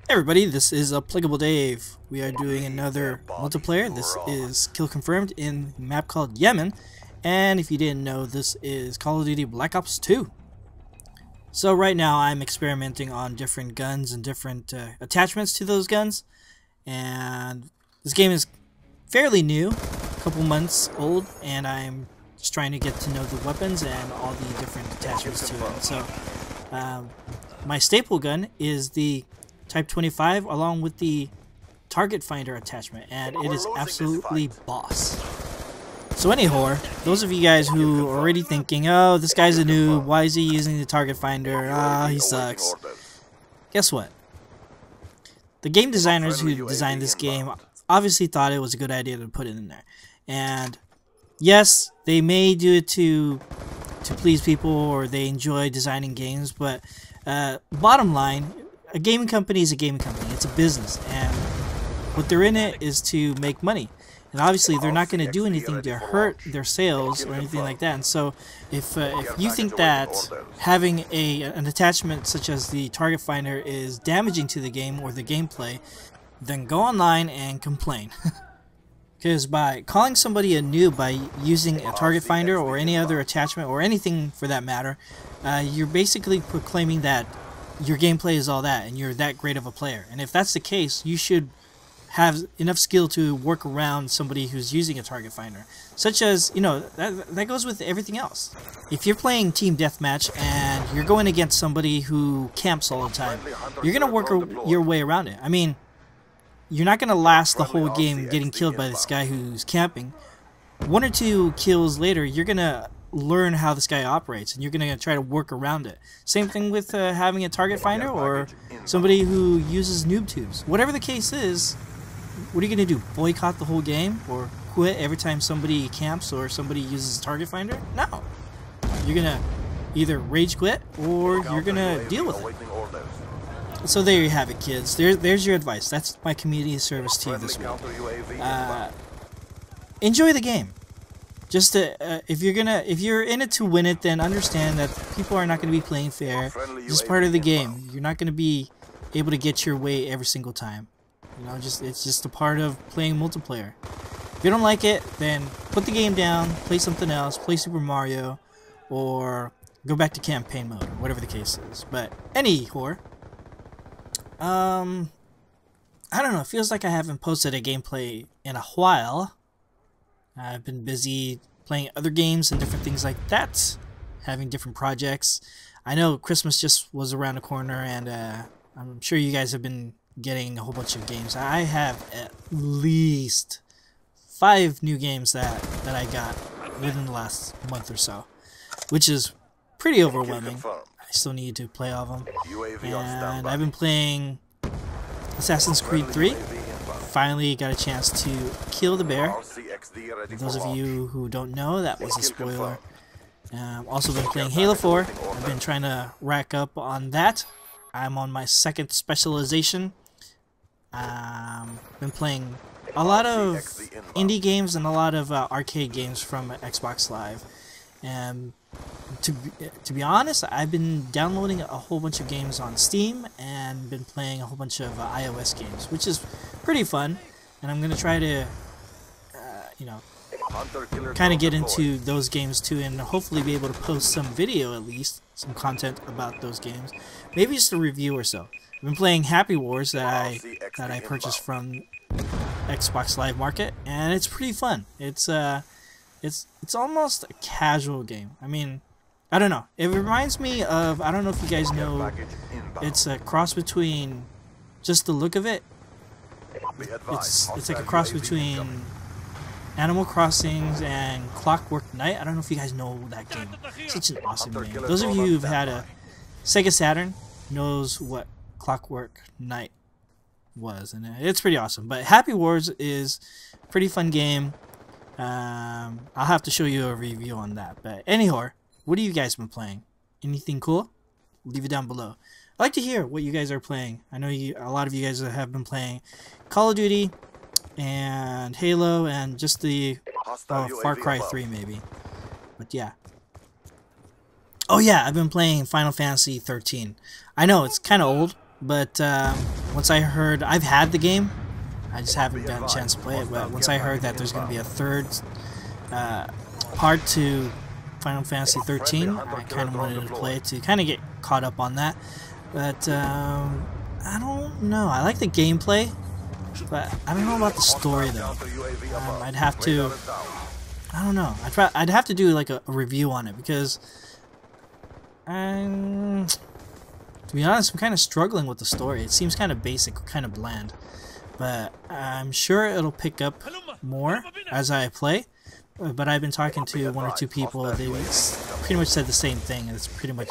Everybody, this is Applicable Dave. We are doing another multiplayer. This is Kill Confirmed in a map called Yemen. And if you didn't know, this is Call of Duty Black Ops 2. So right now I'm experimenting on different guns and different attachments to those guns. And this game is fairly new, a couple months old, and I'm just trying to get to know the weapons and all the different attachments to it. So my staple gun is the Type 25 along with the target finder attachment, and it is absolutely boss. So anyhow, those of you guys who are already thinking, oh, this guy's a noob, why is he using the target finder, he sucks. Guess what? The game designers who designed this game obviously thought it was a good idea to put it in there. And yes, they may do it to please people, or they enjoy designing games, but bottom line, a gaming company is a gaming company. It's a business, and what they're in it is to make money. And obviously, they're not going to do anything to hurt their sales or anything like that. And so, if you think that having an attachment such as the target finder is damaging to the game or the gameplay, then go online and complain. Because by calling somebody a noob by using a target finder or any other attachment or anything for that matter, you're basically proclaiming that your gameplay is all that and you're that great of a player. And if that's the case, you should have enough skill to work around somebody who's using a target finder. Such as, you know, that goes with everything else. If you're playing team deathmatch and you're going against somebody who camps all the time, you're going to work your way around it. I mean, you're not going to last the whole game getting killed by this guy who's camping. 1 or 2 kills later, you're going to learn how this guy operates, and you're going to try to work around it. Same thing with having a target finder or somebody who uses noob tubes. Whatever the case is, what are you going to do? Boycott the whole game or quit every time somebody camps or somebody uses a target finder? No. You're going to either rage quit or you're going to deal with it. So there you have it, kids. There's your advice. That's my community service to you this week. Enjoy the game. Just if you're in it to win it, then understand that people are not going to be playing fair. It's part of the game. You're not going to be able to get your way every single time. You know, it's just a part of playing multiplayer. If you don't like it, then put the game down, play something else, play Super Mario, or go back to campaign mode, or whatever the case is. But anyhow, I don't know. It feels like I haven't posted a gameplay in a while. I've been busy playing other games and different things like that, having different projects. I know Christmas just was around the corner, and I'm sure you guys have been getting a whole bunch of games. I have at least 5 new games that I got within the last month or so, which is pretty overwhelming. I still need to play all of them. And I've been playing Assassin's Creed 3. Finally got a chance to kill the bear. For those of you who don't know, that was a spoiler. Also been playing Halo 4. I've been trying to rack up on that. I'm on my 2nd specialization. Been playing a lot of indie games and a lot of arcade games from Xbox Live. And to be honest, I've been downloading a whole bunch of games on Steam and been playing a whole bunch of iOS games, which is pretty fun. And I'm gonna try to, you know, kind of get into those games too, and hopefully be able to post some video, at least some content about those games. Maybe just a review or so. I've been playing Happy Wars that I purchased from Xbox Live Market, and it's pretty fun. It's almost a casual game. I mean, I don't know. It reminds me of, I don't know if you guys know, it's a cross between, just the look of it, it's like a cross between Animal Crossing and Clockwork Knight. I don't know if you guys know that game. Such an awesome game. Those of you who've had a Sega Saturn knows what Clockwork Knight was, and it's pretty awesome. But Happy Wars is a pretty fun game. I'll have to show you a review on that. But anyhow, what have you guys been playing? Anything cool? Leave it down below. I'd like to hear what you guys are playing. I know a lot of you guys have been playing Call of Duty and Halo and just the Far Cry 3 maybe. But yeah, Oh yeah, I've been playing Final Fantasy 13. I know it's kind of old, but once I heard, I've had the game, I just haven't gotten a chance to play it. But once I heard that there's going to be a third part to Final Fantasy 13, I kind of wanted to play it to kind of get caught up on that. But I don't know. I like the gameplay, but I don't know about the story though. I'd have to. I don't know. I'd have to do like a review on it because. To be honest, I'm kind of struggling with the story. It seems kind of basic, kind of bland. But I'm sure it'll pick up more as I play. But I've been talking to one or two people. They pretty much said the same thing. It's pretty much...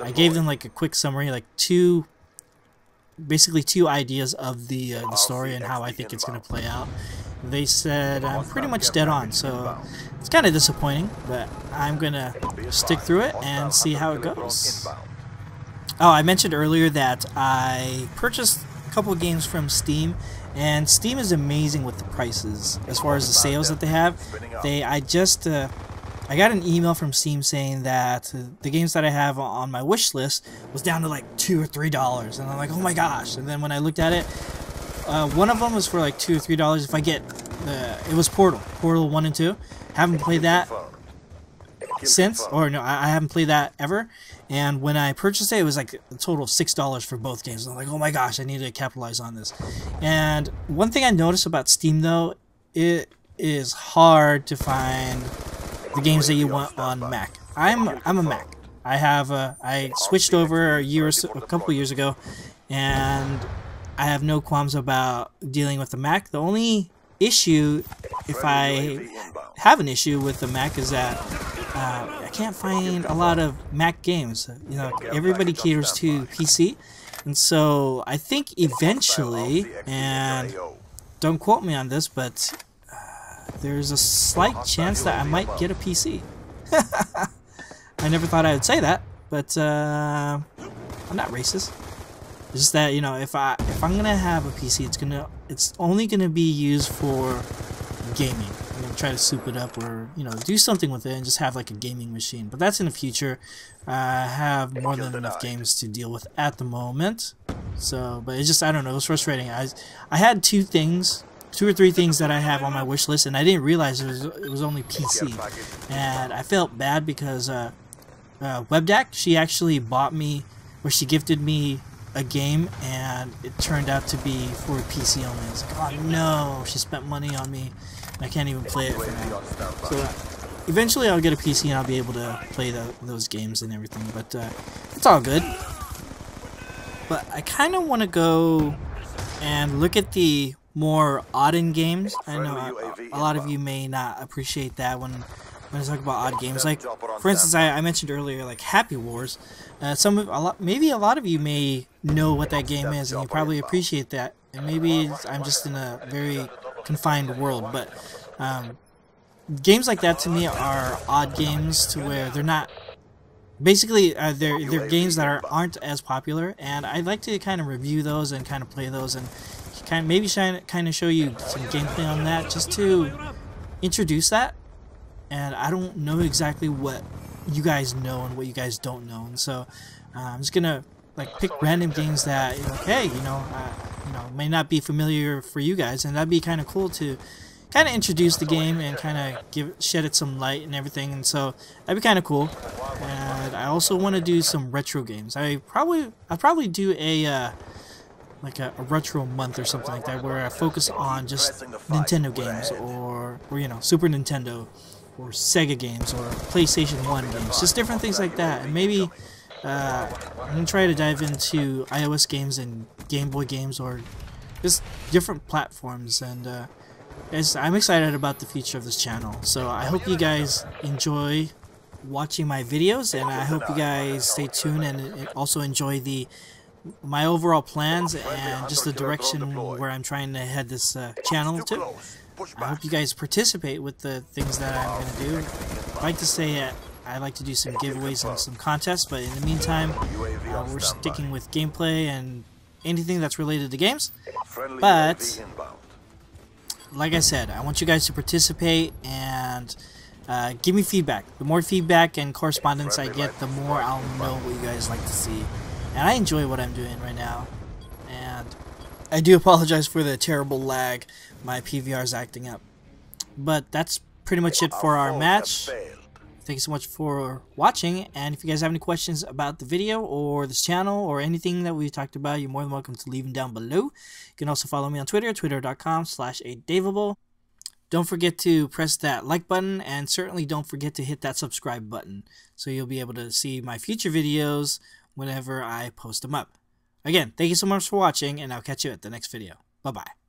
I gave them like a quick summary, like basically two ideas of the story and how I think it's going to play out. They said I'm pretty much dead on, so it's kind of disappointing, but I'm gonna stick through it and see how it goes. Oh, I mentioned earlier that I purchased a couple of games from Steam, and Steam is amazing with the prices as far as the sales that they have. I got an email from Steam saying that the games that I have on my wish list was down to like $2 or $3, and I'm like, oh my gosh! And then when I looked at it. One of them was for like $2 or $3 if I get it was Portal 1 and 2. Haven't played that since, or no, I haven't played that ever. And when I purchased it, it was like a total of $6 for both games. I'm like, oh my gosh, I need to capitalize on this. And one thing I noticed about Steam though, it is hard to find the games that you want on Mac. I'm a Mac. I switched over a couple years ago, and I have no qualms about dealing with the Mac. The only issue, if I have an issue with the Mac, is that I can't find a lot of Mac games. You know, everybody caters to PC, and so I think eventually, and don't quote me on this, but there's a slight chance that I might get a PC. I never thought I would say that, but I'm not racist. It's just that, you know, if I'm gonna have a PC, it's only gonna be used for gaming. I'm gonna try to soup it up, or you know, do something with it and just have like a gaming machine. But that's in the future. I have more than enough games to deal with at the moment. So, but it's just, I don't know. It was frustrating. I had two or three things that I have on my wish list, and I didn't realize it was only PC. And I felt bad because Webdac, she actually bought me, or she gifted me a game, and it turned out to be for PC only. I was like, oh no, she spent money on me, and I can't even play it for now. So eventually I'll get a PC and I'll be able to play those games and everything, but it's all good. But I kind of want to go and look at the more odd-in games. I know a lot of you may not appreciate that when I talk about odd games. Like, for instance, I mentioned earlier, like Happy Wars. Maybe a lot of you may know what that game is, and you probably appreciate that. And maybe I'm just in a very confined world, but games like that to me are odd games, to where they're not. Basically, they're games that aren't as popular, and I'd like to kind of review those and kind of play those, and maybe kind of show you some gameplay on that, just to introduce that. And I don't know exactly what you guys know and what you guys don't know, and so I'm just gonna like pick random games that, like, hey, you know, may not be familiar for you guys, and that'd be kind of cool to kind of introduce the game and kind of shed it some light and everything, and so that'd be kind of cool. And I also want to do some retro games. I'd probably do a like a retro month or something like that, where I focus on just Nintendo games, or you know, Super Nintendo, or Sega games, or PlayStation 1 games, just different things like that. And maybe I'm going to try to dive into iOS games and Game Boy games, or just different platforms. And I'm excited about the future of this channel, so I hope you guys enjoy watching my videos, and I hope you guys stay tuned and also enjoy my overall plans and just the direction where I'm trying to head this channel to. I hope you guys participate with the things that I'm going to do. I like to say I like to do some giveaways and some contests, but in the meantime, we're sticking with gameplay and anything that's related to games. But like I said, I want you guys to participate and Give me feedback. The more feedback and correspondence I get, the more I'll know what you guys like to see. And I enjoy what I'm doing right now. And I do apologize for the terrible lag. My PVR is acting up. But that's pretty much it for our match. Thank you so much for watching, and if you guys have any questions about the video or this channel or anything that we talked about, you're more than welcome to leave them down below. You can also follow me on Twitter, twitter.com/aDaveable. Don't forget to press that like button, and certainly don't forget to hit that subscribe button so you'll be able to see my future videos whenever I post them up. Again, thank you so much for watching, and I'll catch you at the next video. Bye-bye.